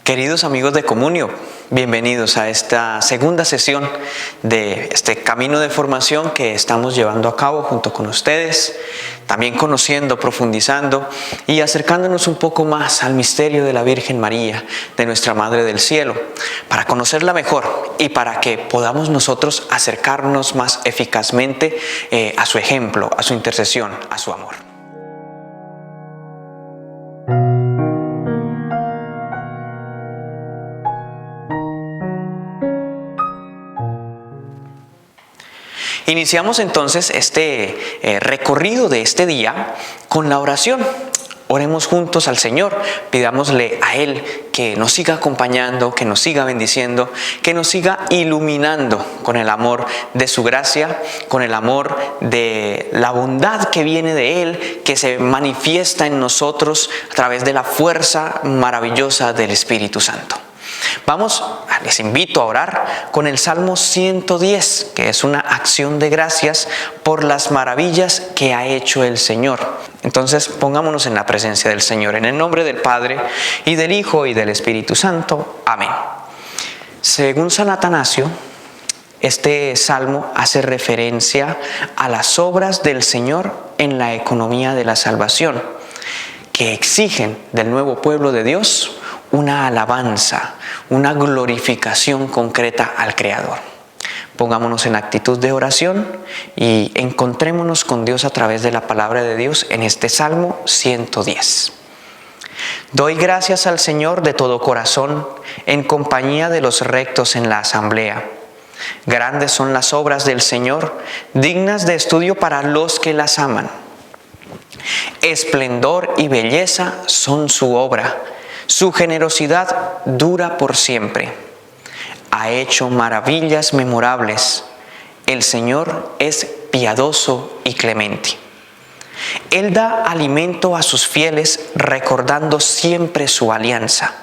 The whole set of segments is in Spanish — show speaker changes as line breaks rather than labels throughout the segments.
Queridos amigos de Comunio, bienvenidos a esta segunda sesión de este camino de formación que estamos llevando a cabo junto con ustedes, también conociendo, profundizando y acercándonos un poco más al misterio de la Virgen María, de nuestra Madre del Cielo, para conocerla mejor y para que podamos nosotros acercarnos más eficazmente a su ejemplo, a su intercesión, a su amor. Iniciamos entonces este recorrido de este día con la oración. Oremos juntos al Señor, pidámosle a Él que nos siga acompañando, que nos siga bendiciendo, que nos siga iluminando con el amor de su gracia, con el amor de la bondad que viene de Él, que se manifiesta en nosotros a través de la fuerza maravillosa del Espíritu Santo. Les invito a orar con el Salmo 110, que es una acción de gracias por las maravillas que ha hecho el Señor. Entonces pongámonos en la presencia del Señor, en el nombre del Padre, y del Hijo, y del Espíritu Santo. Amén. Según San Atanasio, este salmo hace referencia a las obras del Señor en la economía de la salvación, que exigen del nuevo pueblo de Dios una alabanza, una glorificación concreta al Creador. Pongámonos en actitud de oración y encontrémonos con Dios a través de la palabra de Dios en este Salmo 110. Doy gracias al Señor de todo corazón, en compañía de los rectos en la asamblea. Grandes son las obras del Señor, dignas de estudio para los que las aman. Esplendor y belleza son su obra. Su generosidad dura por siempre. Ha hecho maravillas memorables. El Señor es piadoso y clemente. Él da alimento a sus fieles, recordando siempre su alianza.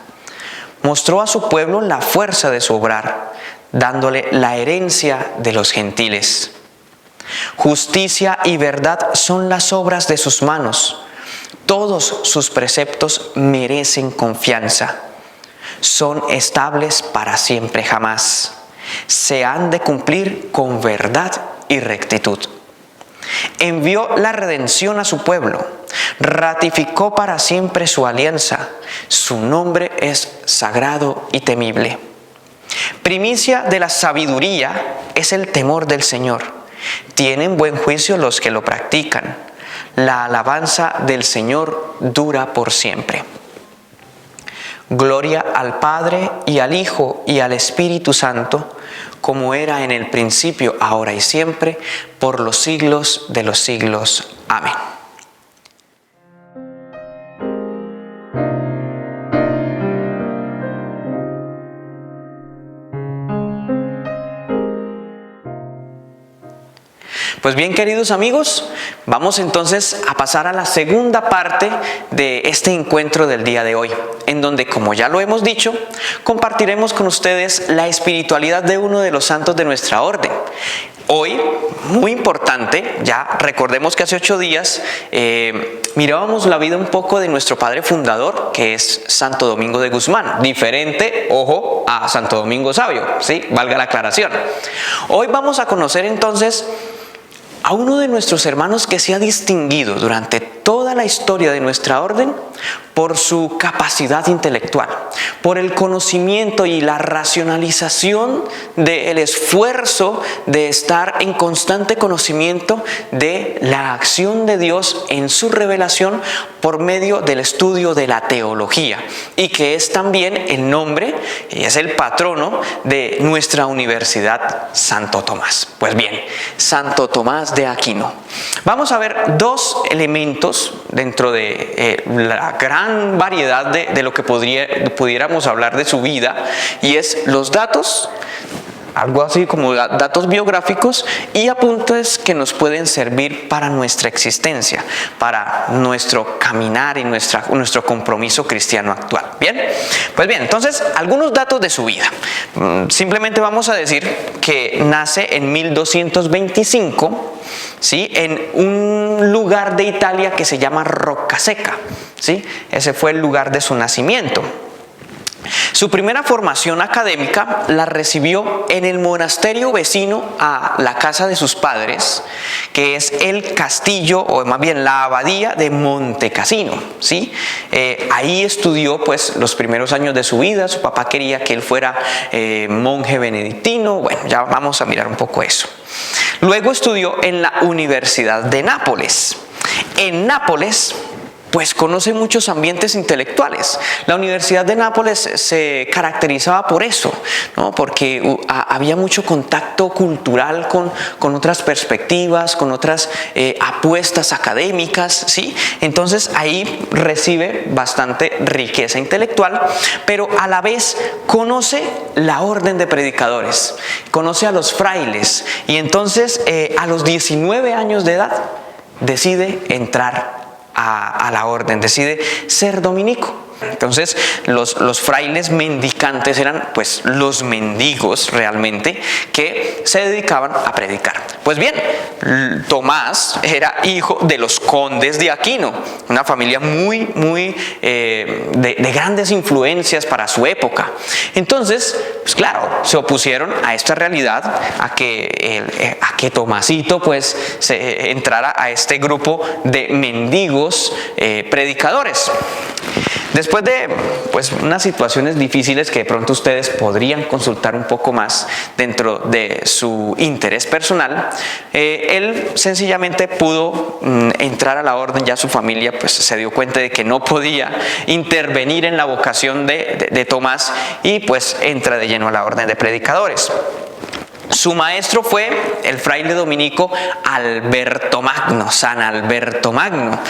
Mostró a su pueblo la fuerza de su obrar, dándole la herencia de los gentiles. Justicia y verdad son las obras de sus manos. Todos sus preceptos merecen confianza. Son estables para siempre jamás. Se han de cumplir con verdad y rectitud. Envió la redención a su pueblo. Ratificó para siempre su alianza. Su nombre es sagrado y temible. Primicia de la sabiduría es el temor del Señor. Tienen buen juicio los que lo practican. La alabanza del Señor dura por siempre. Gloria al Padre y al Hijo y al Espíritu Santo, como era en el principio, ahora y siempre, por los siglos de los siglos. Amén. Pues bien, queridos amigos, vamos entonces a pasar a la segunda parte de este encuentro del día de hoy, en donde, como ya lo hemos dicho, compartiremos con ustedes la espiritualidad de uno de los santos de nuestra orden. Hoy, muy importante, ya recordemos que hace 8 días mirábamos la vida un poco de nuestro padre fundador, que es Santo Domingo de Guzmán, diferente, ojo, a Santo Domingo Sabio, ¿sí? Valga la aclaración. Hoy vamos a conocer entonces a uno de nuestros hermanos que se ha distinguido durante toda la historia de nuestra orden por su capacidad intelectual, por el conocimiento y la racionalización del esfuerzo de estar en constante conocimiento de la acción de Dios en su revelación por medio del estudio de la teología, y que es también el nombre y es el patrono de nuestra universidad, Santo Tomás. Pues bien, Santo Tomás de Aquino. Vamos a ver 2 elementos dentro de la gran variedad de lo que pudiéramos hablar de su vida, y es los datos, algo así como datos biográficos y apuntes que nos pueden servir para nuestra existencia, para nuestro caminar y nuestro compromiso cristiano actual. Bien, pues bien, entonces algunos datos de su vida. Simplemente vamos a decir que nace en 1225, ¿sí? En un lugar de Italia que se llama Roccaseca, ¿sí? Ese fue el lugar de su nacimiento. Su primera formación académica la recibió en el monasterio vecino a la casa de sus padres, que es el castillo, o más bien la abadía de Montecassino, ¿sí? Ahí estudió pues los primeros años de su vida. Su papá quería que él fuera monje benedictino. Bueno, ya vamos a mirar un poco eso. Luego estudió en la Universidad de Nápoles. En Nápoles pues conoce muchos ambientes intelectuales. La Universidad de Nápoles se caracterizaba por eso, ¿no? Porque había mucho contacto cultural con otras perspectivas, con otras apuestas académicas, ¿sí? Entonces ahí recibe bastante riqueza intelectual, pero a la vez conoce la orden de predicadores, conoce a los frailes, y entonces a los 19 años de edad decide entrar a la orden, decide ser dominico. Entonces los frailes mendicantes eran pues los mendigos realmente que se dedicaban a predicar. Pues bien, Tomás era hijo de los condes de Aquino, una familia muy de grandes influencias para su época. Entonces, pues claro, se opusieron a esta realidad, a que Tomasito pues se entrara a este grupo de mendigos predicadores. Después de pues, unas situaciones difíciles que de pronto ustedes podrían consultar un poco más dentro de su interés personal, él sencillamente pudo entrar a la orden. Ya su familia pues, se dio cuenta de que no podía intervenir en la vocación de Tomás, y pues entra de lleno a la orden de predicadores. Su maestro fue el fraile dominico Alberto Magno, San Alberto Magno.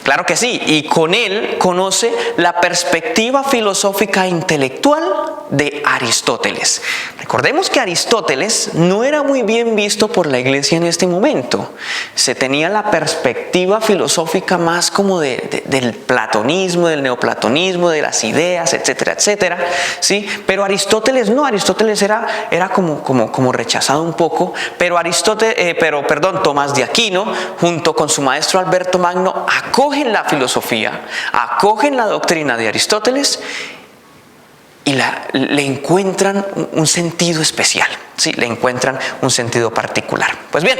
Claro que sí, y con él conoce la perspectiva filosófica e intelectual de Aristóteles. Recordemos que Aristóteles no era muy bien visto por la iglesia en este momento. Se tenía la perspectiva filosófica más como del platonismo, del neoplatonismo, de las ideas, etcétera, etcétera, ¿sí? Pero Aristóteles no, Aristóteles era como rechazado un poco, pero Tomás de Aquino, junto con su maestro Alberto Magno, acogen la filosofía, acogen la doctrina de Aristóteles y le encuentran un sentido especial, ¿sí? Le encuentran un sentido particular. Pues bien,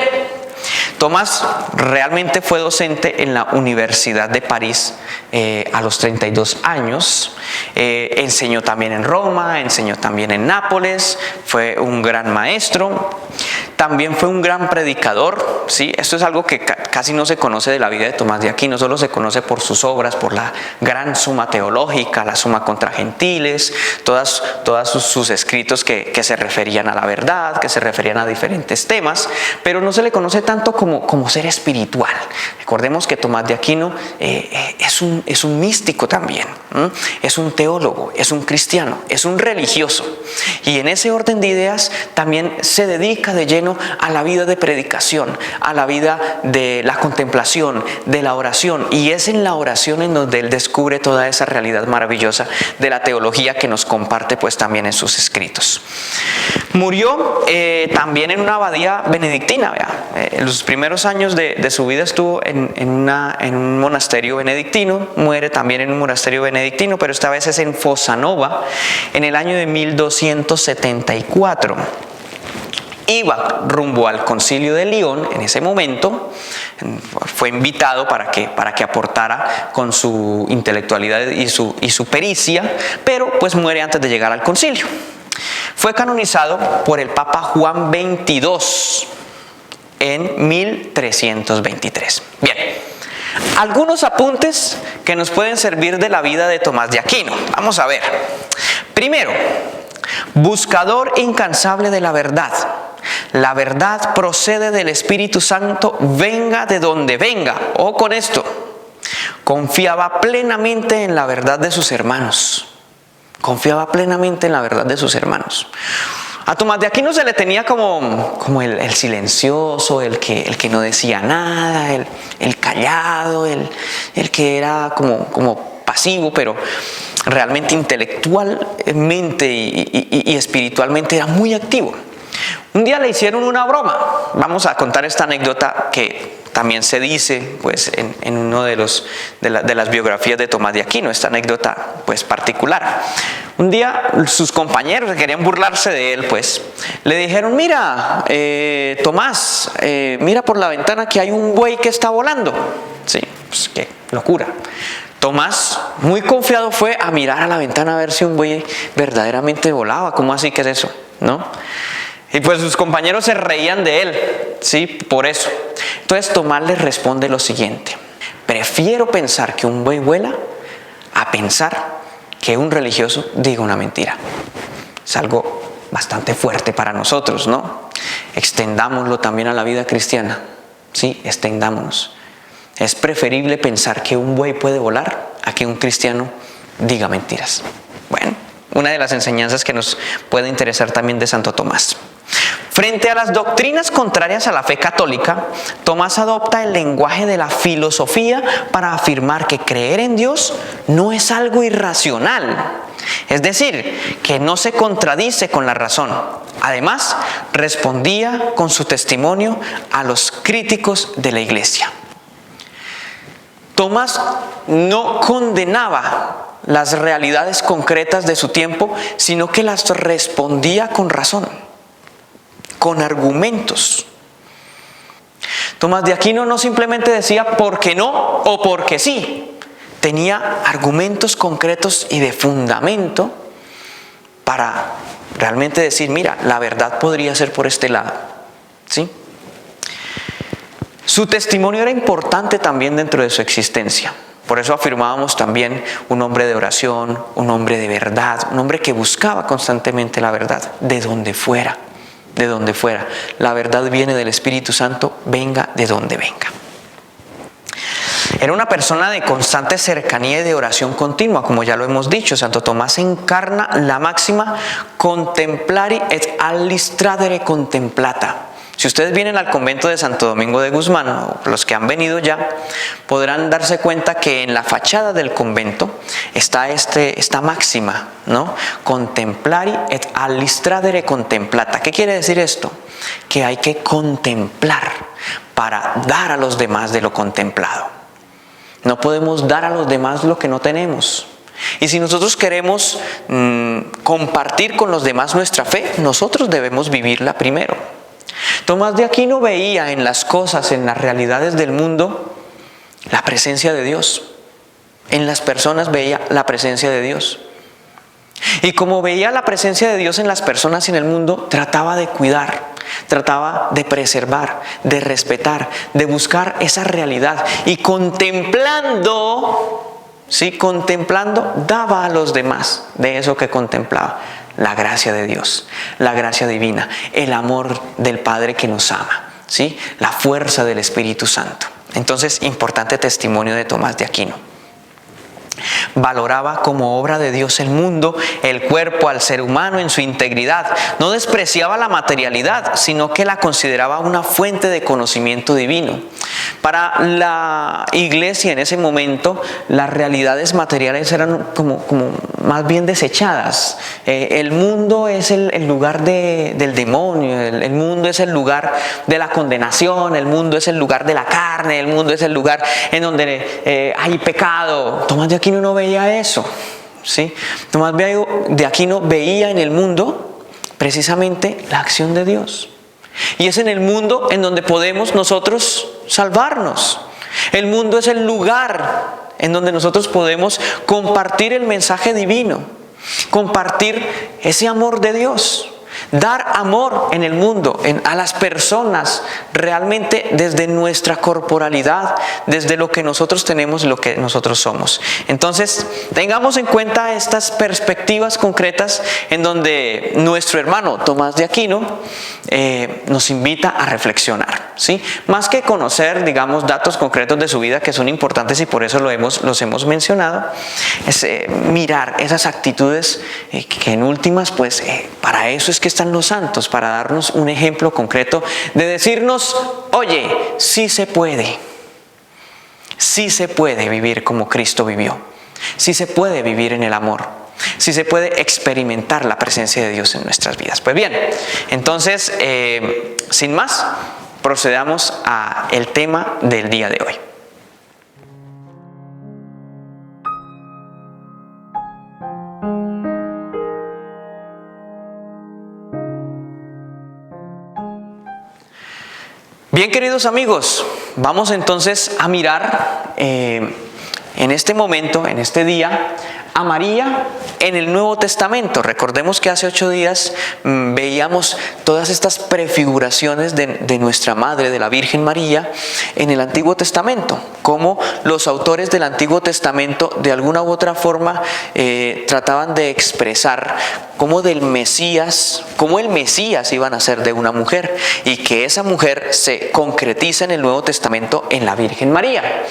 Tomás realmente fue docente en la Universidad de París a los 32 años. Enseñó también en Roma, enseñó también en Nápoles, fue un gran maestro. También fue un gran predicador, ¿sí? Esto es algo que casi no se conoce de la vida de Tomás de Aquino, solo se conoce por sus obras, por la gran Suma Teológica, la Suma contra Gentiles, todos sus escritos que se referían a la verdad, que se referían a diferentes temas, pero no se le conoce tanto como ser espiritual. Recordemos que Tomás de Aquino es un místico también, es un teólogo, es un cristiano, es un religioso, y en ese orden de ideas también se dedica de lleno a la vida de predicación, a la vida de la contemplación, de la oración, y es en la oración en donde él descubre toda esa realidad maravillosa de la teología que nos comparte pues también en sus escritos. Murió también en una abadía benedictina, en los primeros años de su vida estuvo en un monasterio benedictino, muere también en un monasterio benedictino, pero esta vez es en Fossanova, en el año de 1274. Iba rumbo al Concilio de León en ese momento, fue invitado para que aportara con su intelectualidad y su pericia, pero pues muere antes de llegar al concilio. Fue canonizado por el Papa Juan XXII en 1323. Bien, algunos apuntes que nos pueden servir de la vida de Tomás de Aquino. Vamos a ver. Primero, buscador incansable de la verdad. La verdad procede del Espíritu Santo, venga de donde venga. Ojo con esto. Confiaba plenamente en la verdad de sus hermanos. Confiaba plenamente en la verdad de sus hermanos. A Tomás de Aquino se le tenía como el silencioso, el que no decía nada, el callado, el que era como pasivo, pero realmente intelectualmente y espiritualmente era muy activo. Un día le hicieron una broma. Vamos a contar esta anécdota que también se dice pues, en uno de las biografías de Tomás de Aquino, esta anécdota pues, particular. Un día sus compañeros que querían burlarse de él, pues, le dijeron, mira, Tomás, mira por la ventana que hay un buey que está volando. Sí, pues qué locura. Tomás, muy confiado, fue a mirar a la ventana a ver si un buey verdaderamente volaba. ¿Cómo así que es eso? ¿No? Y pues sus compañeros se reían de él, ¿sí? Por eso. Entonces Tomás les responde lo siguiente: prefiero pensar que un buey vuela a pensar que un religioso diga una mentira. Es algo bastante fuerte para nosotros, ¿no? Extendámoslo también a la vida cristiana, ¿sí? Extendámonos. Es preferible pensar que un buey puede volar a que un cristiano diga mentiras. Bueno, una de las enseñanzas que nos puede interesar también de Santo Tomás. Frente a las doctrinas contrarias a la fe católica, Tomás adopta el lenguaje de la filosofía para afirmar que creer en Dios no es algo irracional, es decir, que no se contradice con la razón. Además, respondía con su testimonio a los críticos de la Iglesia. Tomás no condenaba las realidades concretas de su tiempo, sino que las respondía con razón, con argumentos. Tomás de Aquino no simplemente decía porque no o porque sí. Tenía argumentos concretos y de fundamento para realmente decir, mira, la verdad podría ser por este lado. ¿Sí? Su testimonio era importante también dentro de su existencia. Por eso afirmábamos también un hombre de oración, un hombre de verdad, un hombre que buscaba constantemente la verdad, de donde fuera. De donde fuera. La verdad viene del Espíritu Santo, venga de donde venga. Era una persona de constante cercanía y de oración continua, como ya lo hemos dicho. Santo Tomás encarna la máxima contemplari et allistradere contemplata. Si ustedes vienen al convento de Santo Domingo de Guzmán, o los que han venido ya, podrán darse cuenta que en la fachada del convento está esta máxima, ¿no? Contemplari et allistradere contemplata. ¿Qué quiere decir esto? Que hay que contemplar para dar a los demás de lo contemplado. No podemos dar a los demás lo que no tenemos. Y si nosotros queremos compartir con los demás nuestra fe, nosotros debemos vivirla primero. Tomás de Aquino veía en las cosas, en las realidades del mundo, la presencia de Dios. En las personas veía la presencia de Dios. Y como veía la presencia de Dios en las personas y en el mundo, trataba de cuidar, trataba de preservar, de respetar, de buscar esa realidad. Y contemplando, ¿sí? Contemplando, daba a los demás de eso que contemplaba. La gracia de Dios, la gracia divina, el amor del Padre que nos ama, ¿sí? La fuerza del Espíritu Santo. Entonces, importante testimonio de Tomás de Aquino. Valoraba como obra de Dios el mundo, el cuerpo, al ser humano en su integridad. No despreciaba la materialidad, sino que la consideraba una fuente de conocimiento divino. Para la iglesia en ese momento, las realidades materiales eran como más bien desechadas. El mundo es el lugar del demonio, el mundo es el lugar de la condenación, el mundo es el lugar de la carne, el mundo es el lugar en donde hay pecado. Tomás de Aquino no veía eso, ¿sí? Tomás de Aquino veía en el mundo precisamente la acción de Dios. Y es en el mundo en donde podemos nosotros salvarnos. El mundo es el lugar en donde nosotros podemos compartir el mensaje divino, compartir ese amor de Dios, dar amor en el mundo, a las personas, realmente desde nuestra corporalidad, desde lo que nosotros tenemos y lo que nosotros somos. Entonces, tengamos en cuenta estas perspectivas concretas en donde nuestro hermano Tomás de Aquino nos invita a reflexionar, ¿sí? Más que conocer, digamos, datos concretos de su vida que son importantes y por eso los hemos mencionado, es mirar esas actitudes que en últimas, pues, para eso es que están los santos, para darnos un ejemplo concreto de decirnos, oye, sí se puede vivir como Cristo vivió, sí se puede vivir en el amor, sí se puede experimentar la presencia de Dios en nuestras vidas. Pues bien, entonces, sin más, procedamos al tema del día de hoy. Bien, queridos amigos, vamos entonces a mirar en este momento, en este día, a María en el Nuevo Testamento. Recordemos que hace 8 días veíamos todas estas prefiguraciones de nuestra Madre, de la Virgen María, en el Antiguo Testamento. Cómo los autores del Antiguo Testamento de alguna u otra forma trataban de expresar cómo el Mesías iba a nacer de una mujer y que esa mujer se concretiza en el Nuevo Testamento en la Virgen María.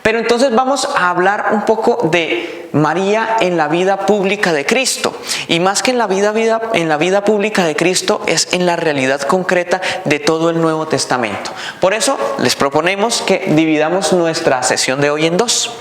Pero entonces vamos a hablar un poco de María en la vida pública de Cristo. Y más que en la vida pública de Cristo, es en la realidad concreta de todo el Nuevo Testamento. Por eso les proponemos que dividamos nuestra sesión de hoy en 2.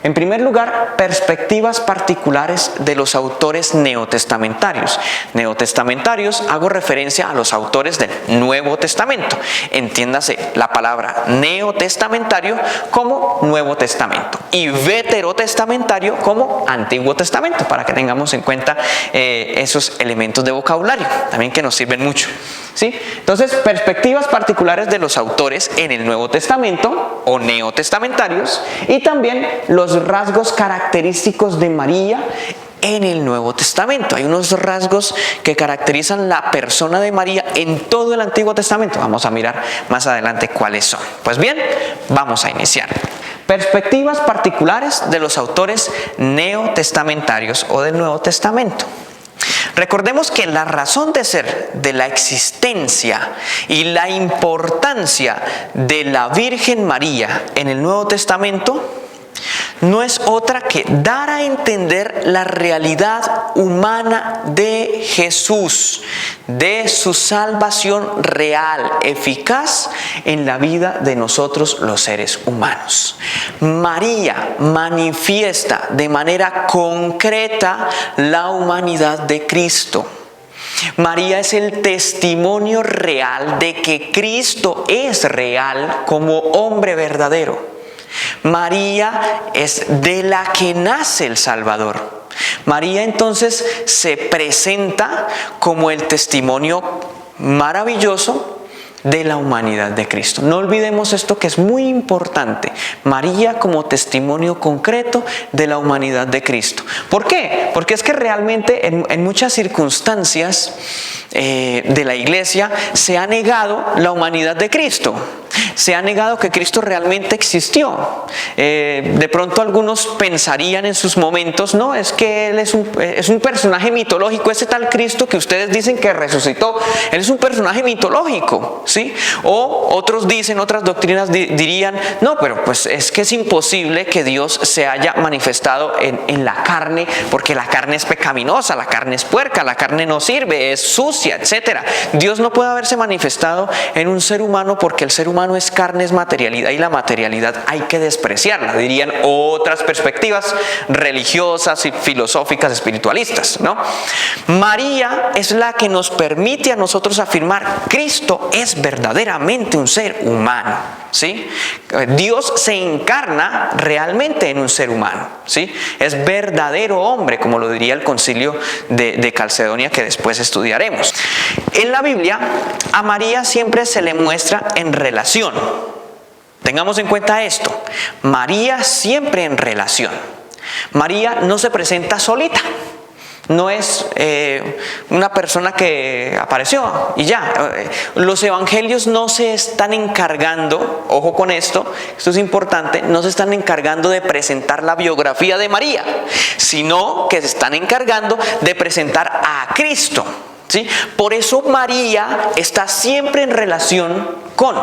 En primer lugar, perspectivas particulares de los autores neotestamentarios. Neotestamentarios, hago referencia a los autores del Nuevo Testamento. Entiéndase la palabra neotestamentario como Nuevo Testamento y veterotestamentario como Antiguo Testamento, para que tengamos en cuenta esos elementos de vocabulario, también que nos sirven mucho. ¿Sí? Entonces, perspectivas particulares de los autores en el Nuevo Testamento o neotestamentarios, y también los rasgos característicos de María en el Nuevo Testamento. Hay unos rasgos que caracterizan la persona de María en todo el Antiguo Testamento. Vamos a mirar más adelante cuáles son. Pues bien, vamos a iniciar. Perspectivas particulares de los autores neotestamentarios o del Nuevo Testamento. Recordemos que la razón de ser de la existencia y la importancia de la Virgen María en el Nuevo Testamento no es otra que dar a entender la realidad humana de Jesús, de su salvación real, eficaz en la vida de nosotros los seres humanos. María manifiesta de manera concreta la humanidad de Cristo. María es el testimonio real de que Cristo es real como hombre verdadero. María es de la que nace el Salvador. María entonces se presenta como el testimonio maravilloso de la humanidad de Cristo. No olvidemos esto, que es muy importante. María como testimonio concreto de la humanidad de Cristo. ¿Por qué? Porque es que realmente en muchas circunstancias de la iglesia se ha negado la humanidad de Cristo. Se ha negado que Cristo realmente existió. De pronto algunos pensarían en sus momentos, no, es que Él es un personaje mitológico, ese tal Cristo que ustedes dicen que resucitó, Él es un personaje mitológico, ¿sí? O otros dicen, otras doctrinas dirían, no, pero pues es que es imposible que Dios se haya manifestado en la carne, porque la carne es pecaminosa, la carne es puerca, la carne no sirve, es sucia, etc. Dios no puede haberse manifestado en un ser humano porque el ser humano es carne, es materialidad, y la materialidad hay que despreciarla, dirían otras perspectivas religiosas y filosóficas espiritualistas, ¿no? María es la que nos permite a nosotros afirmar: Cristo es verdaderamente un ser humano, ¿sí? Dios se encarna realmente en un ser humano, ¿sí? Es verdadero hombre, como lo diría el concilio de Calcedonia, que después estudiaremos. En la Biblia, a María siempre se le muestra en relación. Tengamos en cuenta esto: María siempre en relación. María no se presenta solita. No es una persona que apareció y ya. Los evangelios no se están encargando, ojo con esto es importante, no se están encargando de presentar la biografía de María, sino que se están encargando de presentar a Cristo, ¿sí? Por eso María está siempre en relación con,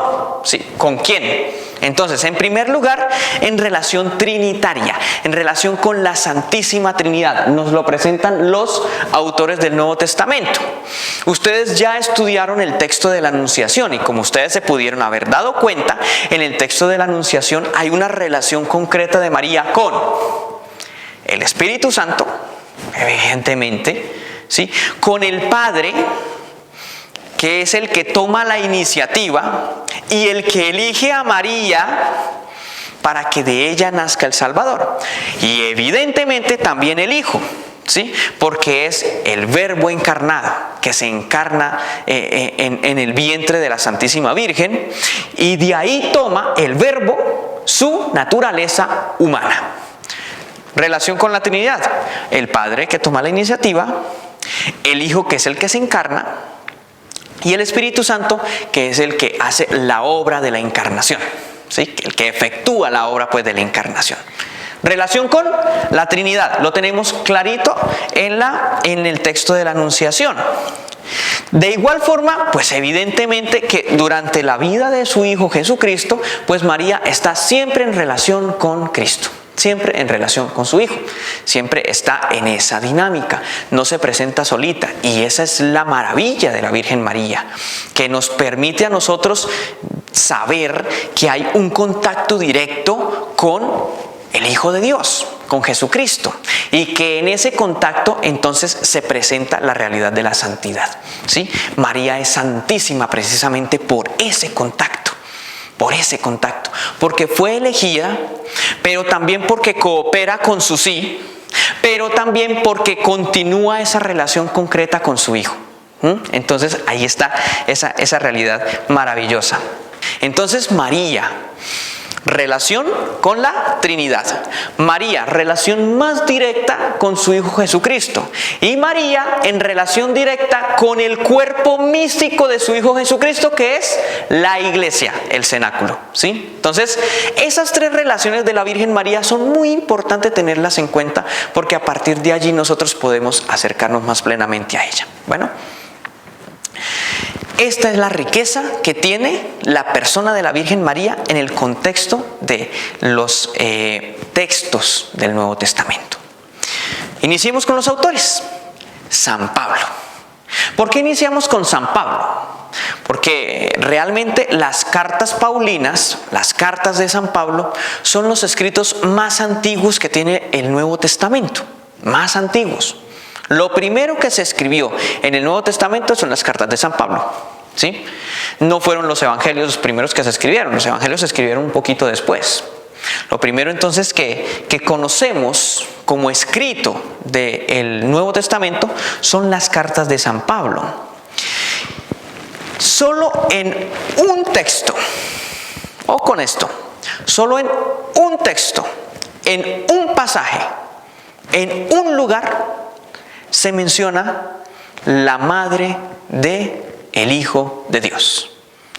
¿sí? ¿Con quién? Entonces, en primer lugar, en relación trinitaria, en relación con la Santísima Trinidad. Nos lo presentan los autores del Nuevo Testamento. Ustedes ya estudiaron el texto de la Anunciación y como ustedes se pudieron haber dado cuenta, en el texto de la Anunciación hay una relación concreta de María con el Espíritu Santo, evidentemente, ¿sí? Con el Padre, que es el que toma la iniciativa y el que elige a María para que de ella nazca el Salvador. Y evidentemente también el Hijo, ¿sí? Porque es el Verbo encarnado. que se encarna en el vientre de la Santísima Virgen, y de ahí toma el Verbo su naturaleza humana. Relación con la Trinidad: el Padre, que toma la iniciativa; el Hijo, que es el que se encarna; y el Espíritu Santo, que es el que hace la obra de la encarnación, ¿sí? El que efectúa la obra, pues, de la encarnación. Relación con la Trinidad, lo tenemos clarito en el texto de la Anunciación. De igual forma, pues evidentemente que durante la vida de su Hijo Jesucristo, pues María está siempre en relación con Cristo, siempre en relación con su Hijo, siempre está en esa dinámica, no se presenta solita, y esa es la maravilla de la Virgen María, que nos permite a nosotros saber que hay un contacto directo con el Hijo de Dios, con Jesucristo, y que en ese contacto entonces se presenta la realidad de la santidad, ¿sí? María es santísima precisamente por ese contacto, porque fue elegida, pero también porque coopera con su sí, pero también porque continúa esa relación concreta con su Hijo. Entonces ahí está esa realidad maravillosa. Entonces María, relación con la Trinidad; María, relación más directa con su Hijo Jesucristo; y María en relación directa con el cuerpo místico de su Hijo Jesucristo, que es la Iglesia, el cenáculo, ¿sí? Entonces, esas tres relaciones de la Virgen María son muy importantes tenerlas en cuenta, porque a partir de allí nosotros podemos acercarnos más plenamente a ella. Bueno, esta es la riqueza que tiene la persona de la Virgen María en el contexto de los textos del Nuevo Testamento. Iniciemos con los autores. San Pablo. ¿Por qué iniciamos con San Pablo? Porque realmente las cartas paulinas, las cartas de San Pablo, son los escritos más antiguos que tiene el Nuevo Testamento, más antiguos. Lo primero que se escribió en el Nuevo Testamento son las cartas de San Pablo, ¿sí? No fueron los evangelios los primeros que se escribieron, los evangelios se escribieron un poquito después. Lo primero entonces que conocemos como escrito del Nuevo Testamento son las cartas de San Pablo. Solo en un texto, o con esto, solo en un texto, en un pasaje, en un lugar, se menciona la madre de el Hijo de Dios.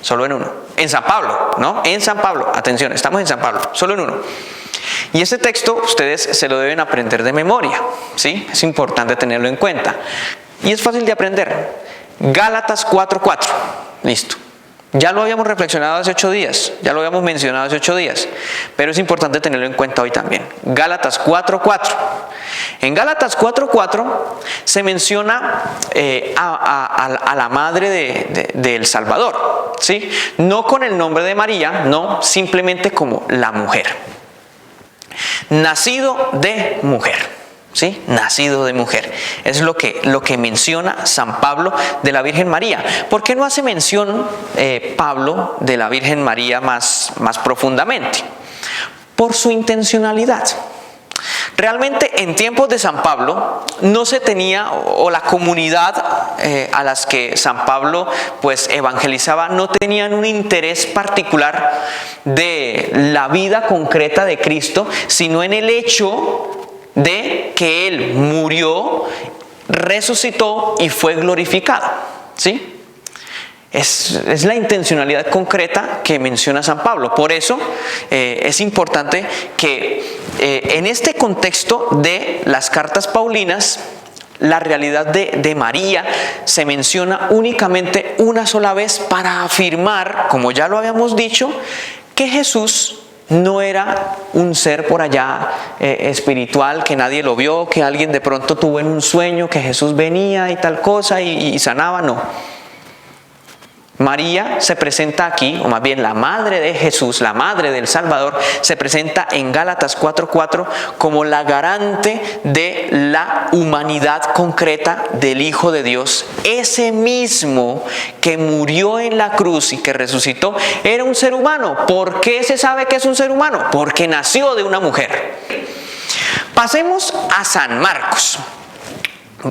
Solo en uno. En San Pablo, ¿no? En San Pablo. Atención, estamos en San Pablo. Solo en uno. Y este texto ustedes se lo deben aprender de memoria, ¿sí? Es importante tenerlo en cuenta. Y es fácil de aprender. Gálatas 4:4. Listo. Ya lo habíamos reflexionado hace 8 días, ya lo habíamos mencionado hace 8 días, pero es importante tenerlo en cuenta hoy también. Gálatas 4:4. En Gálatas 4:4 se menciona a la madre del Salvador, ¿sí? No con el nombre de María, no, simplemente como la mujer. Nacido de mujer. ¿Sí? Nacido de mujer. Es lo que menciona San Pablo de la Virgen María. ¿Por qué no hace mención Pablo de la Virgen María más profundamente? Por su intencionalidad. Realmente en tiempos de San Pablo no se tenía, o la comunidad a las que San Pablo pues evangelizaba, no tenían un interés particular de la vida concreta de Cristo, sino en el hecho de que Él murió, resucitó y fue glorificado, ¿sí? Es la intencionalidad concreta que menciona San Pablo. Por eso es importante que en este contexto de las cartas paulinas, la realidad de María se menciona únicamente una sola vez para afirmar, como ya lo habíamos dicho, que Jesús no era un ser por allá espiritual que nadie lo vio, que alguien de pronto tuvo en un sueño que Jesús venía y tal cosa y sanaba, no. María se presenta aquí, o más bien la madre de Jesús, la madre del Salvador, se presenta en Gálatas 4:4 como la garante de la humanidad concreta del Hijo de Dios. Ese mismo que murió en la cruz y que resucitó era un ser humano. ¿Por qué se sabe que es un ser humano? Porque nació de una mujer. Pasemos a San Marcos.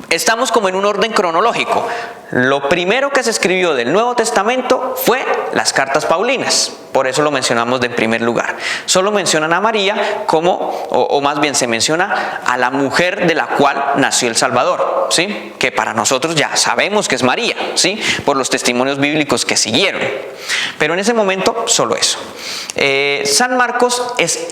Estamos como en un orden cronológico. lo primero que se escribió del Nuevo Testamento fue las cartas paulinas. Por eso lo mencionamos de primer lugar. Solo mencionan a María como, o más bien se menciona a la mujer de la cual nació el Salvador, ¿sí? Que para nosotros ya sabemos que es María, ¿sí? Por los testimonios bíblicos que siguieron. Pero en ese momento, solo eso. San Marcos es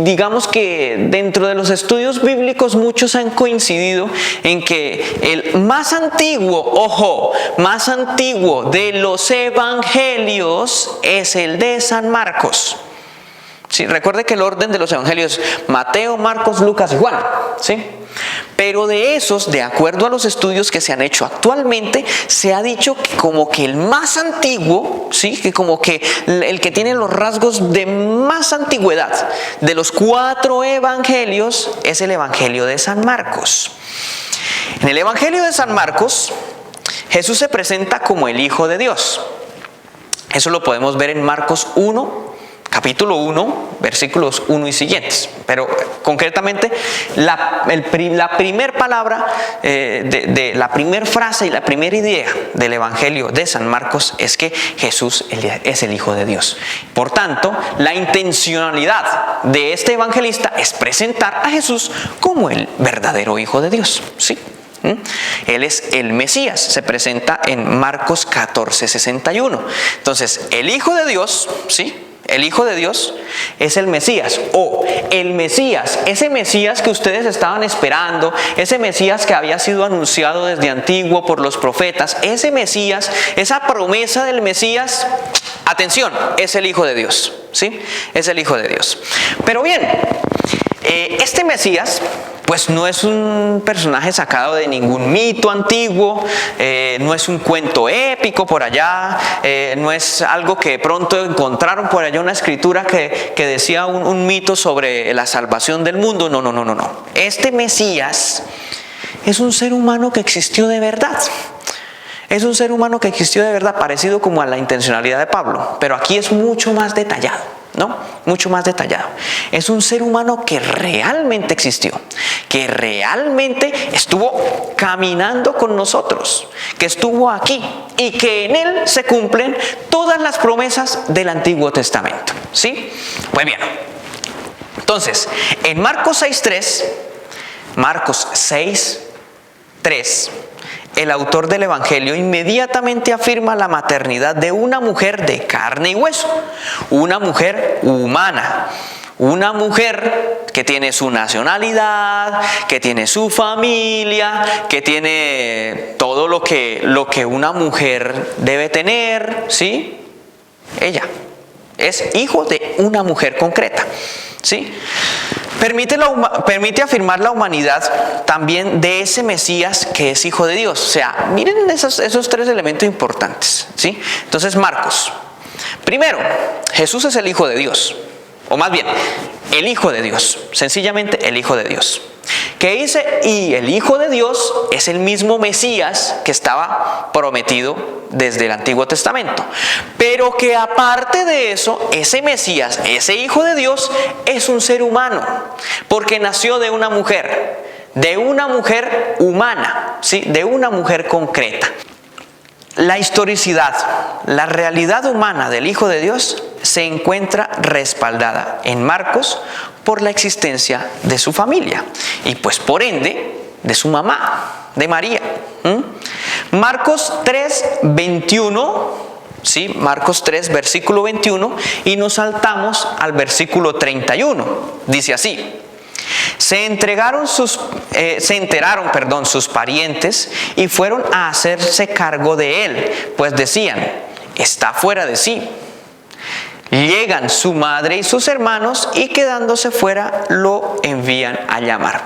digamos que dentro de los estudios bíblicos muchos han coincidido en que el más antiguo, ojo, más antiguo de los evangelios es el de San Marcos. Sí, recuerde que el orden de los evangelios es Mateo, Marcos, Lucas y Juan, ¿sí? Pero de esos, de acuerdo a los estudios que se han hecho actualmente, se ha dicho que como que el más antiguo, ¿sí? Que como que el que tiene los rasgos de más antigüedad de los 4 evangelios es el evangelio de San Marcos. En el evangelio de San Marcos, Jesús se presenta como el Hijo de Dios. Eso lo podemos ver en Marcos 1, capítulo 1, versículos 1 y siguientes. Pero concretamente, la primera palabra, la primera frase y la primera idea del Evangelio de San Marcos es que Jesús es el Hijo de Dios. Por tanto, la intencionalidad de este evangelista es presentar a Jesús como el verdadero Hijo de Dios, ¿sí? Él es el Mesías, se presenta en Marcos 14:61. Entonces, el Hijo de Dios, ¿sí? El Hijo de Dios es el Mesías, o el Mesías, ese Mesías que ustedes estaban esperando, ese Mesías que había sido anunciado desde antiguo por los profetas, ese Mesías, esa promesa del Mesías, atención, es el Hijo de Dios, ¿sí? Es el Hijo de Dios. Pero bien, este Mesías pues no es un personaje sacado de ningún mito antiguo, no es un cuento épico por allá, no es algo que de pronto encontraron por allá una escritura que decía un mito sobre la salvación del mundo. No. Este Mesías es un ser humano que existió de verdad. Es un ser humano que existió de verdad, parecido como a la intencionalidad de Pablo, pero aquí es mucho más detallado, ¿no? Mucho más detallado. Es un ser humano que realmente existió, que realmente estuvo caminando con nosotros, que estuvo aquí y que en él se cumplen todas las promesas del Antiguo Testamento, ¿sí? Pues bien, entonces, en Marcos 6:3, el autor del Evangelio inmediatamente afirma la maternidad de una mujer de carne y hueso, una mujer humana, una mujer que tiene su nacionalidad, que tiene su familia, que tiene todo lo que una mujer debe tener, ¿sí? Ella es hijo de una mujer concreta, ¿sí? Permite afirmar la humanidad también de ese Mesías que es Hijo de Dios. O sea, miren esos 3 elementos importantes, ¿sí? Entonces, Marcos. Primero, Jesús es el Hijo de Dios. O más bien, el Hijo de Dios. Sencillamente, el Hijo de Dios. ¿Qué dice? Y el Hijo de Dios es el mismo Mesías que estaba prometido desde el Antiguo Testamento. Pero que aparte de eso, ese Mesías, ese Hijo de Dios, es un ser humano. Porque nació de una mujer humana, ¿sí? De una mujer concreta. La historicidad, la realidad humana del Hijo de Dios se encuentra respaldada en Marcos por la existencia de su familia y pues por ende de su mamá, de María. Marcos 3:21, ¿sí? Marcos 3, versículo 21, y nos saltamos al versículo 31. Dice así: Se enteraron sus parientes y fueron a hacerse cargo de él, pues decían: está fuera de sí. Llegan su madre y sus hermanos y quedándose fuera lo envían a llamar.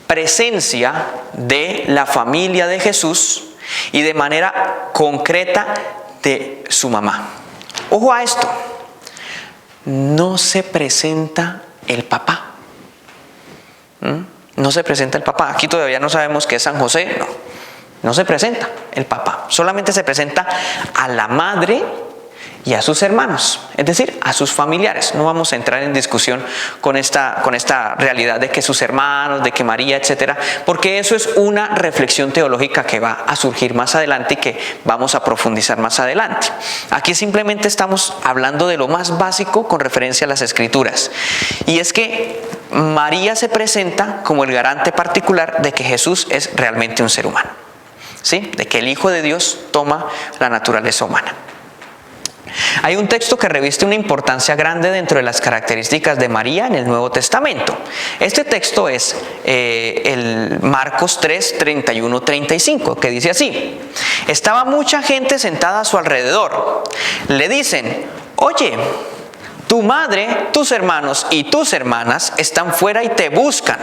Presencia de la familia de Jesús y de manera concreta de su mamá. Ojo a esto, no se presenta el papá. No se presenta el papá. Aquí todavía no sabemos que es San José. No se presenta el papá. Solamente se presenta a la madre y a sus hermanos, es decir, a sus familiares. No vamos a entrar en discusión con esta realidad de que sus hermanos, de que María, etcétera, porque eso es una reflexión teológica que va a surgir más adelante y que vamos a profundizar más adelante. Aquí simplemente estamos hablando de lo más básico con referencia a las Escrituras, y es que María se presenta como el garante particular de que Jesús es realmente un ser humano, ¿sí? De que el Hijo de Dios toma la naturaleza humana. Hay un texto que reviste una importancia grande dentro de las características de María en el Nuevo Testamento. Este texto es el Marcos 3, 31, 35, que dice así: estaba mucha gente sentada a su alrededor. Le dicen: oye, tu madre, tus hermanos y tus hermanas están fuera y te buscan.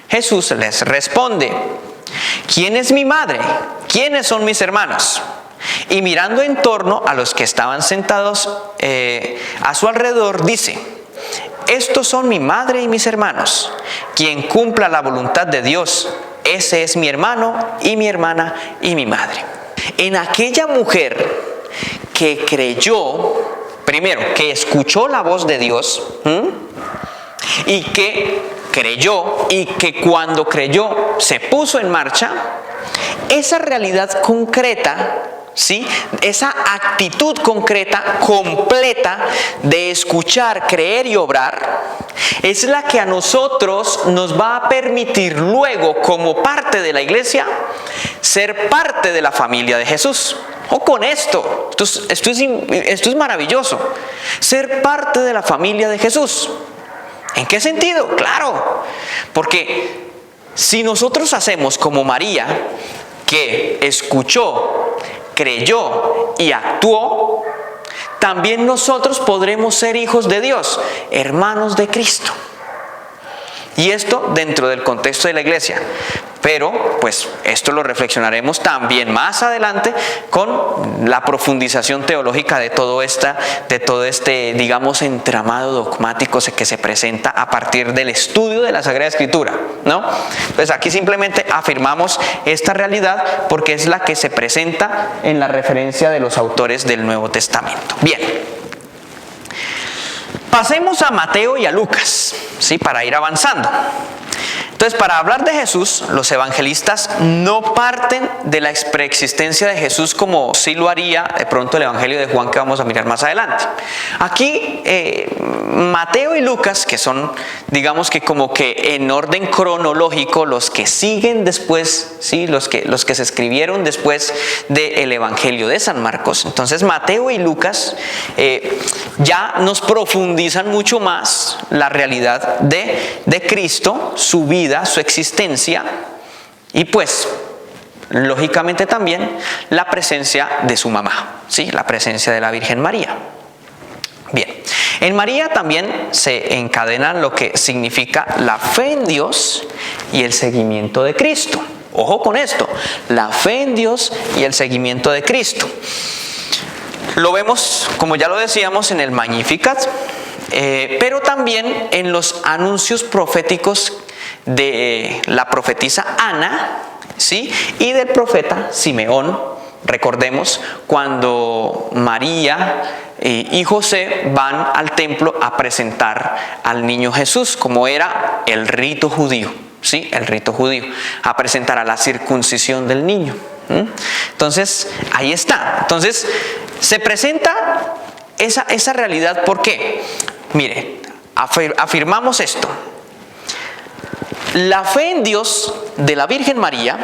Jesús les responde: ¿quién es mi madre? ¿Quiénes son mis hermanos? Y mirando en torno a los que estaban sentados a su alrededor, dice: estos son mi madre y mis hermanos. Quien cumpla la voluntad de Dios, ese es mi hermano y mi hermana y mi madre. En aquella mujer que creyó, primero, que escuchó la voz de Dios, y que creyó, y que cuando creyó se puso en marcha, esa realidad concreta, ¿sí? Esa actitud concreta, completa de escuchar, creer y obrar, es la que a nosotros nos va a permitir luego, como parte de la iglesia, ser parte de la familia de Jesús. O con esto es maravilloso, ser parte de la familia de Jesús. ¿En qué sentido? Claro, porque si nosotros hacemos como María, que escuchó, creyó y actuó, también nosotros podremos ser hijos de Dios, hermanos de Cristo. Y esto dentro del contexto de la iglesia. Pero pues esto lo reflexionaremos también más adelante con la profundización teológica de todo este, digamos, entramado dogmático que se presenta a partir del estudio de la Sagrada Escritura, ¿no? Pues aquí simplemente afirmamos esta realidad porque es la que se presenta en la referencia de los autores del Nuevo Testamento. Bien. Pasemos a Mateo y a Lucas, ¿sí? Para ir avanzando. Entonces, para hablar de Jesús, los evangelistas no parten de la preexistencia de Jesús como sí lo haría de pronto el Evangelio de Juan, que vamos a mirar más adelante. Aquí, Mateo y Lucas, que son, digamos que como que en orden cronológico, los que siguen después, ¿sí? los que se escribieron después del Evangelio de San Marcos. Entonces, Mateo y Lucas ya nos profundizan mucho más la realidad de Cristo, su vida, su existencia, y pues lógicamente también la presencia de su mamá, ¿sí? La presencia de la Virgen María. Bien, en María también se encadena lo que significa la fe en Dios y el seguimiento de Cristo. Ojo con esto, la fe en Dios y el seguimiento de Cristo. Lo vemos, como ya lo decíamos, en el Magnificat, pero también en los anuncios proféticos de la profetisa Ana, ¿sí? Y del profeta Simeón. Recordemos cuando María y José van al templo a presentar al niño Jesús, como era el rito judío, ¿sí? El rito judío, a presentar a la circuncisión del niño. Entonces, ahí está. Entonces, se presenta esa realidad. ¿Por qué? Mire, afirmamos esto. La fe en Dios de la Virgen María,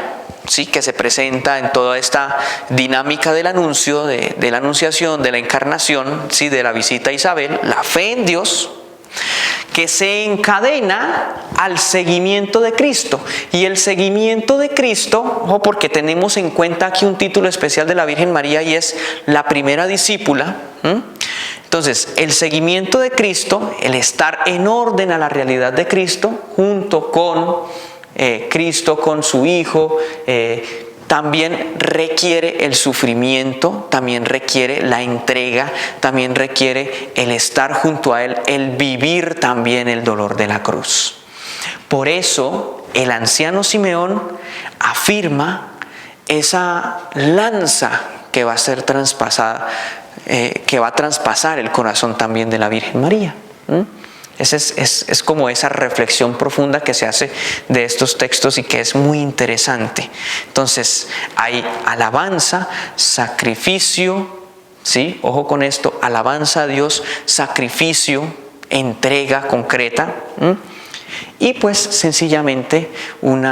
¿sí? Que se presenta en toda esta dinámica del anuncio, de la anunciación, de la encarnación, ¿sí? De la visita a Isabel, la fe en Dios, que se encadena al seguimiento de Cristo. Y el seguimiento de Cristo, ojo, porque tenemos en cuenta aquí un título especial de la Virgen María y es la primera discípula. Entonces, el seguimiento de Cristo, el estar en orden a la realidad de Cristo, junto con Cristo, con su Hijo, también requiere el sufrimiento, también requiere la entrega, también requiere el estar junto a Él, el vivir también el dolor de la cruz. Por eso, el anciano Simeón afirma esa lanza que va a ser traspasada que va a traspasar el corazón también de la Virgen María. Es como esa reflexión profunda que se hace de estos textos y que es muy interesante. Entonces hay alabanza, sacrificio, ¿sí? Ojo con esto, alabanza a Dios, sacrificio, entrega concreta, y pues sencillamente un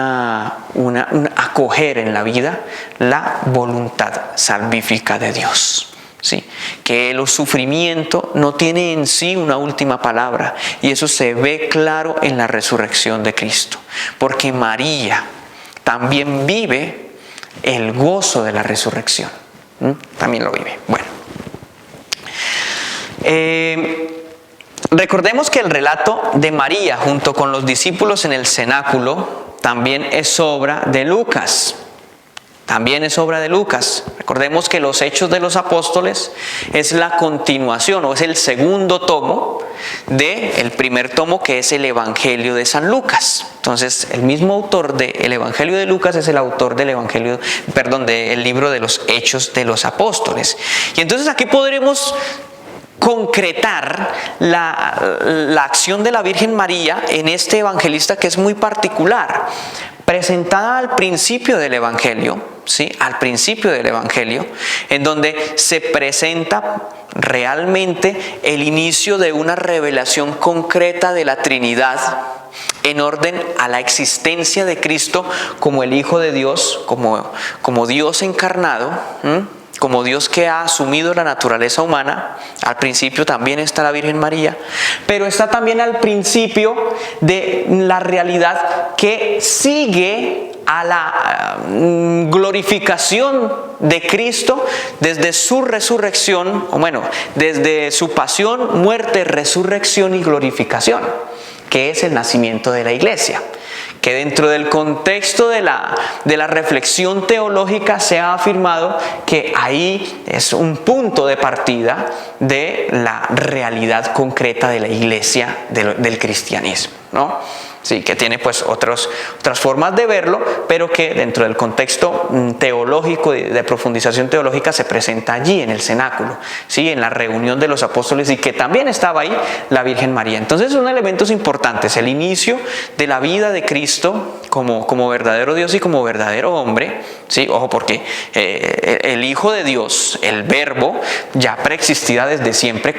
acoger en la vida la voluntad salvífica de Dios. Sí, que el sufrimiento no tiene en sí una última palabra, y eso se ve claro en la resurrección de Cristo, porque María también vive el gozo de la resurrección. También lo vive. Bueno, recordemos que el relato de María junto con los discípulos en el cenáculo también es obra de Lucas. También es obra de Lucas. Recordemos que los Hechos de los Apóstoles es la continuación o es el segundo tomo del primer tomo, que es el Evangelio de San Lucas. Entonces, el mismo autor del Evangelio de Lucas es el autor del del libro de los Hechos de los Apóstoles. Y entonces aquí podremos concretar la acción de la Virgen María en este evangelista, que es muy particular, presentada al principio del Evangelio, ¿sí? Al principio del Evangelio, en donde se presenta realmente el inicio de una revelación concreta de la Trinidad en orden a la existencia de Cristo como el Hijo de Dios, como Dios encarnado, como Dios que ha asumido la naturaleza humana. Al principio también está la Virgen María, pero está también al principio de la realidad que sigue a la glorificación de Cristo desde su resurrección, desde su pasión, muerte, resurrección y glorificación, que es el nacimiento de la Iglesia. Que dentro del contexto de la reflexión teológica se ha afirmado que ahí es un punto de partida de la realidad concreta de la Iglesia, del cristianismo, ¿no? Sí, que tiene pues otras formas de verlo, pero que dentro del contexto teológico, de profundización teológica, se presenta allí en el cenáculo, ¿sí? En la reunión de los apóstoles, y que también estaba ahí la Virgen María. Entonces son elementos importantes: el inicio de la vida de Cristo como verdadero Dios y como verdadero hombre, ¿sí? Ojo, porque el Hijo de Dios, el Verbo, ya preexistía desde siempre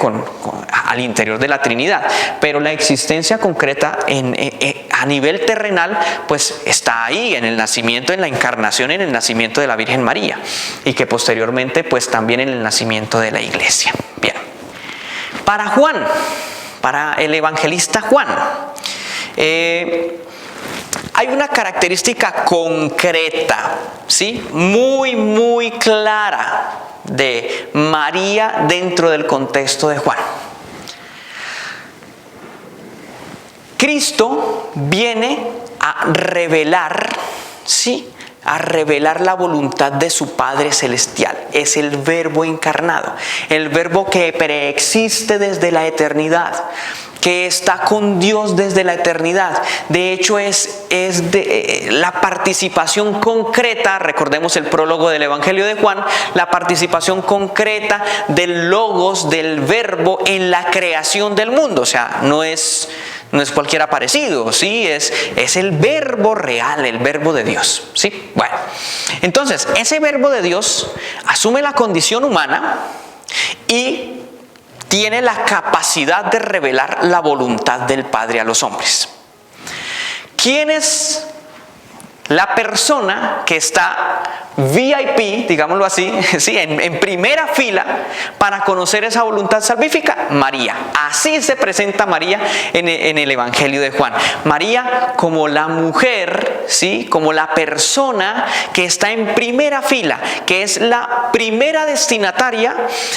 al interior de la Trinidad, pero la existencia concreta a nivel terrenal pues está ahí en el nacimiento, en la encarnación, en el nacimiento de la Virgen María, y que posteriormente pues también en el nacimiento de la Iglesia. Bien, para el evangelista Juan, hay una característica concreta, ¿sí? Muy clara de María dentro del contexto de Juan. Cristo viene a revelar, ¿sí? A revelar la voluntad de su Padre Celestial. Es el Verbo encarnado, el Verbo que preexiste desde la eternidad, que está con Dios desde la eternidad. De hecho, es de la participación concreta, recordemos el prólogo del Evangelio de Juan, la participación concreta del Logos, del Verbo en la creación del mundo. O sea, no es cualquier aparecido, ¿sí? Es el Verbo real, el Verbo de Dios, ¿sí? Bueno, entonces, ese Verbo de Dios asume la condición humana y tiene la capacidad de revelar la voluntad del Padre a los hombres. ¿Quién es la persona que está VIP, digámoslo así, ¿sí? en primera fila para conocer esa voluntad salvífica? María. Así se presenta María en el Evangelio de Juan. María como la mujer, ¿sí? Como la persona que está en primera fila, que es la primera destinataria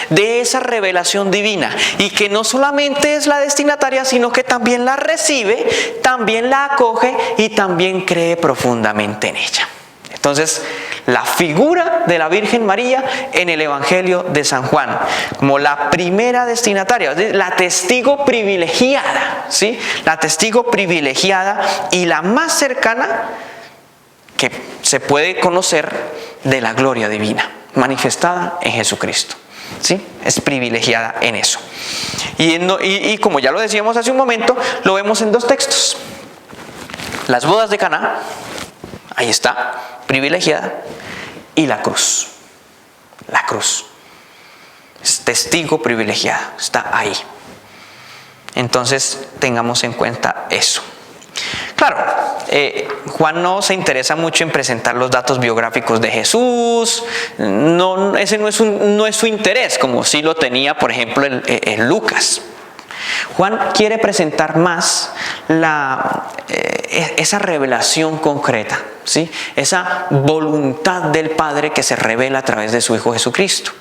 de esa revelación divina, y que no solamente es la destinataria, sino que también la recibe, también la acoge y también cree profundamente en ella. Entonces, la figura de la Virgen María en el Evangelio de San Juan, como la primera destinataria, la testigo privilegiada, ¿sí? La testigo privilegiada y la más cercana que se puede conocer de la gloria divina. manifestada en Jesucristo. ¿Sí? Es privilegiada en eso. Y como ya lo decíamos hace un momento, lo vemos en dos textos. Las bodas de Caná, ahí está, privilegiada, y la cruz. La cruz. Es testigo privilegiada, está ahí. Entonces tengamos en cuenta eso. Claro, Juan no se interesa mucho en presentar los datos biográficos de Jesús. No, ese no es su interés, como sí lo tenía, por ejemplo, en Lucas. Juan quiere presentar más esa revelación concreta, ¿sí? Esa voluntad del Padre que se revela a través de su Hijo Jesucristo.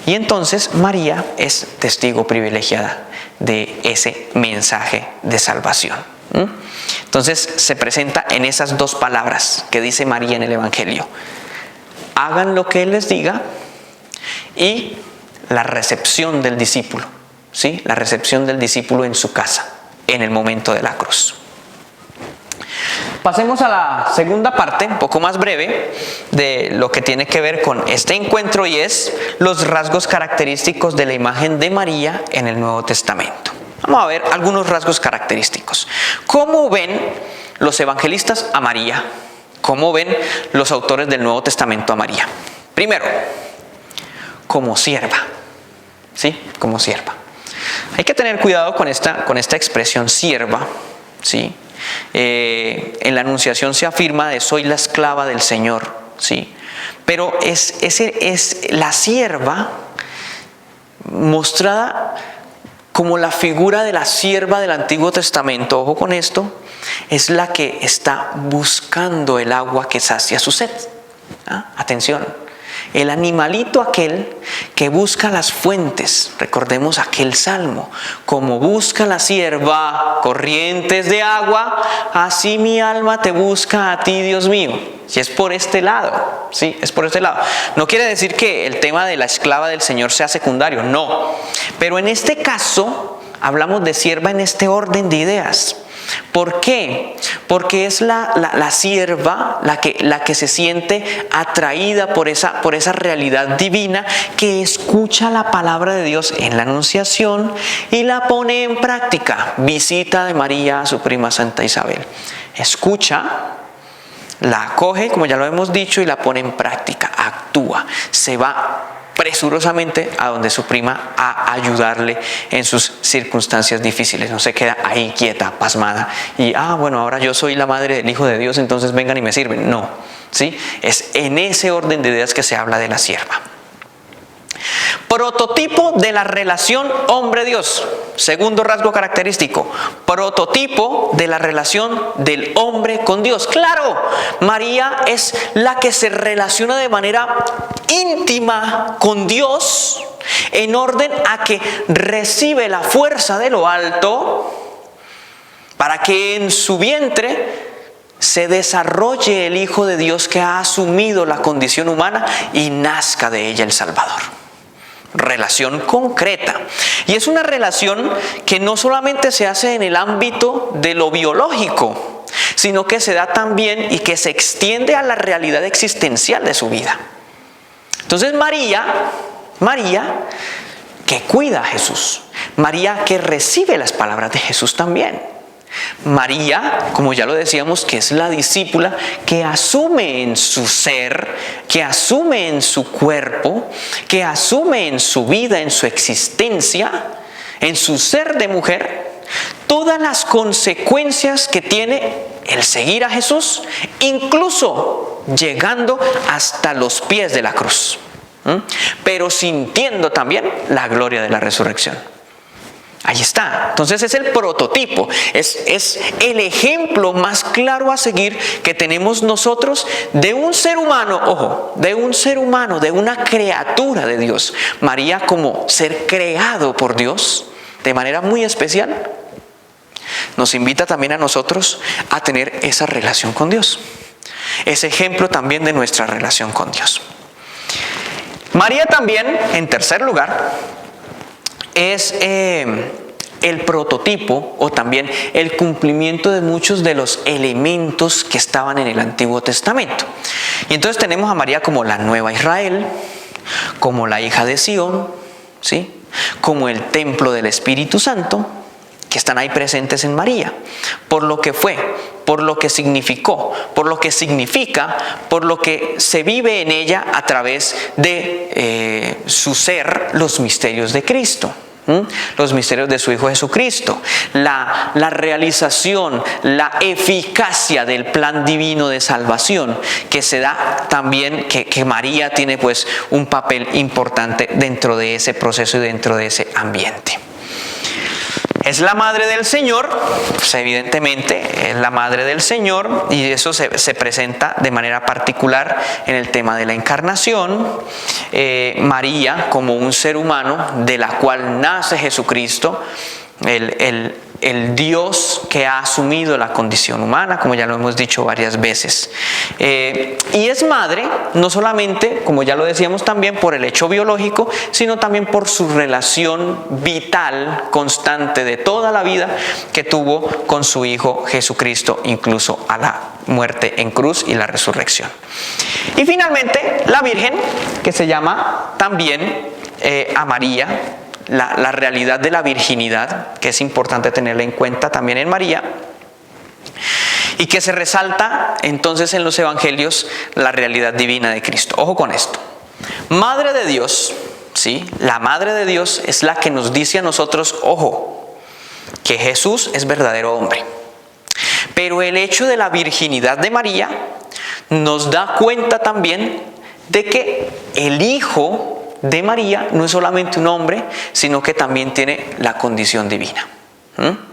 Y entonces María es testigo privilegiada de ese mensaje de salvación. Entonces se presenta en esas dos palabras que dice María en el Evangelio: hagan lo que Él les diga, y la recepción del discípulo, ¿sí? La recepción del discípulo en su casa, en el momento de la cruz. Pasemos a la segunda parte, un poco más breve, de lo que tiene que ver con este encuentro, y es los rasgos característicos de la imagen de María en el Nuevo Testamento. Vamos a ver algunos rasgos característicos. ¿Cómo ven los evangelistas a María? ¿Cómo ven los autores del Nuevo Testamento a María? Primero, como sierva. ¿Sí? Como sierva. Hay que tener cuidado con esta expresión sierva. ¿Sí? En la Anunciación se afirma de soy la esclava del Señor. ¿Sí? Pero es la sierva mostrada como la figura de la sierva del Antiguo Testamento. Ojo con esto, es la que está buscando el agua que sacia su sed. Atención, el animalito aquel que busca las fuentes, recordemos aquel salmo: como busca la sierva corrientes de agua, así mi alma te busca a ti, Dios mío. Si es por este lado, sí, es por este lado. No quiere decir que el tema de la esclava del Señor sea secundario, no. Pero en este caso hablamos de sierva en este orden de ideas. ¿Por qué? Porque es la sierva la que se siente atraída por esa realidad divina, que escucha la palabra de Dios en la Anunciación y la pone en práctica. Visita de María a su prima Santa Isabel. Escucha, la acoge, como ya lo hemos dicho, y la pone en práctica, actúa, se va presurosamente a donde su prima a ayudarle en sus circunstancias difíciles. No se queda ahí quieta, pasmada y bueno, ahora yo soy la madre del Hijo de Dios, entonces vengan y me sirven. No, ¿sí? Es en ese orden de ideas que se habla de la sierva. Prototipo de la relación hombre-Dios. Segundo rasgo característico: prototipo de la relación del hombre con Dios. Claro, María es la que se relaciona de manera íntima con Dios, en orden a que recibe la fuerza de lo alto para que en su vientre se desarrolle el Hijo de Dios que ha asumido la condición humana y nazca de ella el Salvador. Relación concreta. Y es una relación que no solamente se hace en el ámbito de lo biológico, sino que se da también y que se extiende a la realidad existencial de su vida. Entonces María que cuida a Jesús, María que recibe las palabras de Jesús también. María, como ya lo decíamos, que es la discípula que asume en su ser, que asume en su cuerpo, que asume en su vida, en su existencia, en su ser de mujer, todas las consecuencias que tiene el seguir a Jesús, incluso llegando hasta los pies de la cruz, pero sintiendo también la gloria de la resurrección. Ahí está. Entonces es el prototipo, es el ejemplo más claro a seguir que tenemos nosotros de un ser humano, ojo, de un ser humano, de una criatura de Dios. María, como ser creado por Dios de manera muy especial, nos invita también a nosotros a tener esa relación con Dios. Es ejemplo también de nuestra relación con Dios. María también, en tercer lugar, es el prototipo o también el cumplimiento de muchos de los elementos que estaban en el Antiguo Testamento. Y entonces tenemos a María como la nueva Israel, como la hija de Sión, ¿sí? Como el templo del Espíritu Santo, que están ahí presentes en María, por lo que fue, por lo que significó, por lo que significa, por lo que se vive en ella a través de su ser, los misterios de Cristo. Los misterios de su Hijo Jesucristo, la realización, la eficacia del plan divino de salvación que se da también, que María tiene pues un papel importante dentro de ese proceso y dentro de ese ambiente. Es la madre del Señor, pues evidentemente es la madre del Señor, y eso se presenta de manera particular en el tema de la encarnación. María como un ser humano de la cual nace Jesucristo, el Dios que ha asumido la condición humana, como ya lo hemos dicho varias veces. Y es madre, no solamente, como ya lo decíamos también, por el hecho biológico, sino también por su relación vital, constante de toda la vida que tuvo con su Hijo Jesucristo, incluso a la muerte en cruz y la resurrección. Y finalmente, la Virgen, que se llama también a María, la realidad de la virginidad, que es importante tenerla en cuenta también en María, y que se resalta entonces en los evangelios la realidad divina de Cristo. Ojo con esto. Madre de Dios, ¿sí? La Madre de Dios es la que nos dice a nosotros, ojo, que Jesús es verdadero hombre. Pero el hecho de la virginidad de María nos da cuenta también de que el Hijo de María no es solamente un hombre, sino que también tiene la condición divina.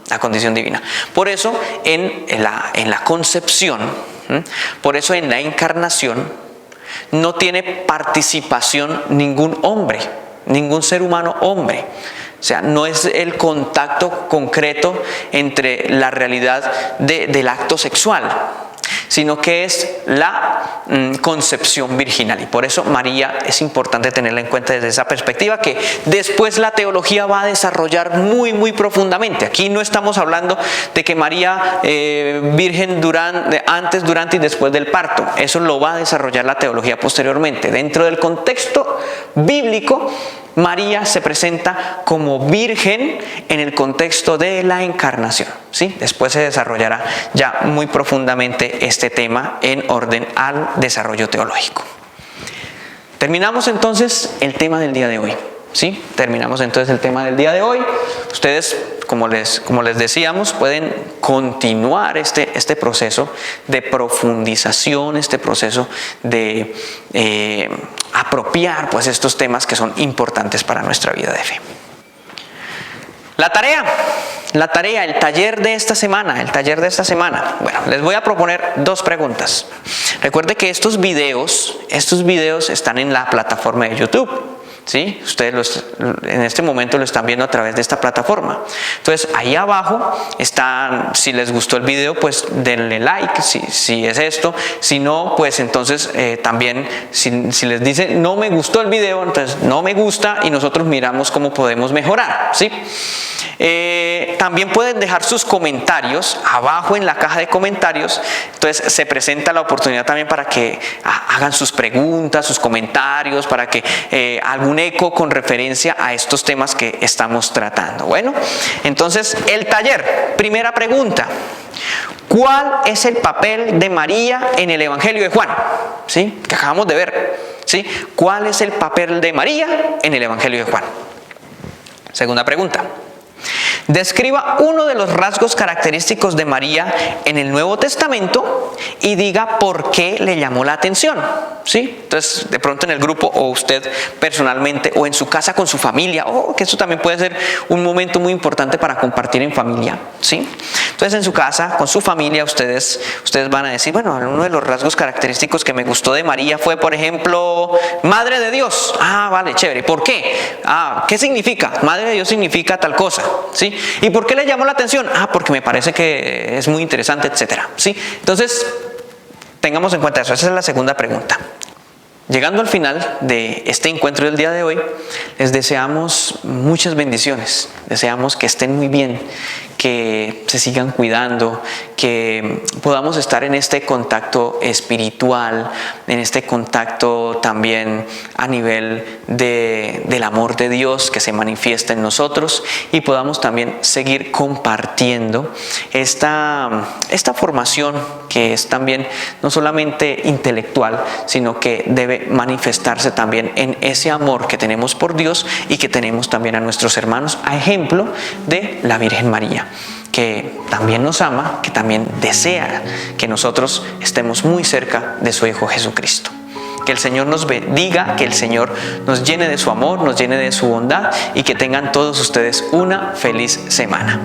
La condición divina. Por eso en la concepción, por eso en la encarnación, no tiene participación ningún hombre, ningún ser humano hombre. O sea, no es el contacto concreto entre la realidad del acto sexual, sino que es la concepción virginal. Y por eso María es importante tenerla en cuenta desde esa perspectiva, que después la teología va a desarrollar muy, muy profundamente. Aquí no estamos hablando de que María virgen antes, durante y después del parto. Eso lo va a desarrollar la teología posteriormente. Dentro del contexto bíblico, María se presenta como virgen en el contexto de la encarnación, ¿sí? Después se desarrollará ya muy profundamente este tema en orden al desarrollo teológico. Terminamos entonces el tema del día de hoy, ¿sí? Terminamos entonces el tema del día de hoy. Ustedes, como les decíamos, pueden continuar este proceso de profundización, este proceso de apropiar pues estos temas que son importantes para nuestra vida de fe. La tarea, el taller de esta semana. Bueno, les voy a proponer dos preguntas. Recuerde que estos videos están en la plataforma de YouTube. ¿Sí? Ustedes en este momento lo están viendo a través de esta plataforma. Entonces ahí abajo están, si les gustó el video, pues denle like, si es esto. Si no, pues entonces también si les dice no me gustó el video, entonces no me gusta y nosotros miramos cómo podemos mejorar, ¿sí? También pueden dejar sus comentarios abajo en la caja de comentarios. Entonces se presenta la oportunidad también para que hagan sus preguntas, sus comentarios, para que algún eco con referencia a estos temas que estamos tratando. Bueno, entonces el taller, primera pregunta: ¿cuál es el papel de María en el Evangelio de Juan? ¿Sí? Que acabamos de ver. ¿Sí? ¿Cuál es el papel de María en el Evangelio de Juan? Segunda pregunta: describa uno de los rasgos característicos de María en el Nuevo Testamento y diga por qué le llamó la atención. ¿Sí? Entonces, de pronto en el grupo, o usted personalmente, o en su casa con su familia, que eso también puede ser un momento muy importante para compartir en familia. ¿Sí? Entonces, en su casa, con su familia, ustedes van a decir, bueno, uno de los rasgos característicos que me gustó de María fue, por ejemplo, Madre de Dios. Ah, vale, chévere. ¿Por qué? ¿Qué significa? Madre de Dios significa tal cosa. ¿Sí? ¿Y por qué le llamó la atención? Porque me parece que es muy interesante, etcétera. ¿Sí? Entonces, tengamos en cuenta eso. Esa es la segunda pregunta. Llegando al final de este encuentro del día de hoy, les deseamos muchas bendiciones. Deseamos que estén muy bien, que se sigan cuidando, que podamos estar en este contacto espiritual, en este contacto también a nivel del amor de Dios que se manifiesta en nosotros, y podamos también seguir compartiendo esta formación que es también no solamente intelectual, sino que debe manifestarse también en ese amor que tenemos por Dios y que tenemos también a nuestros hermanos, a ejemplo de la Virgen María, que también nos ama, que también desea que nosotros estemos muy cerca de su Hijo Jesucristo. Que el Señor nos bendiga, que el Señor nos llene de su amor, nos llene de su bondad, y que tengan todos ustedes una feliz semana.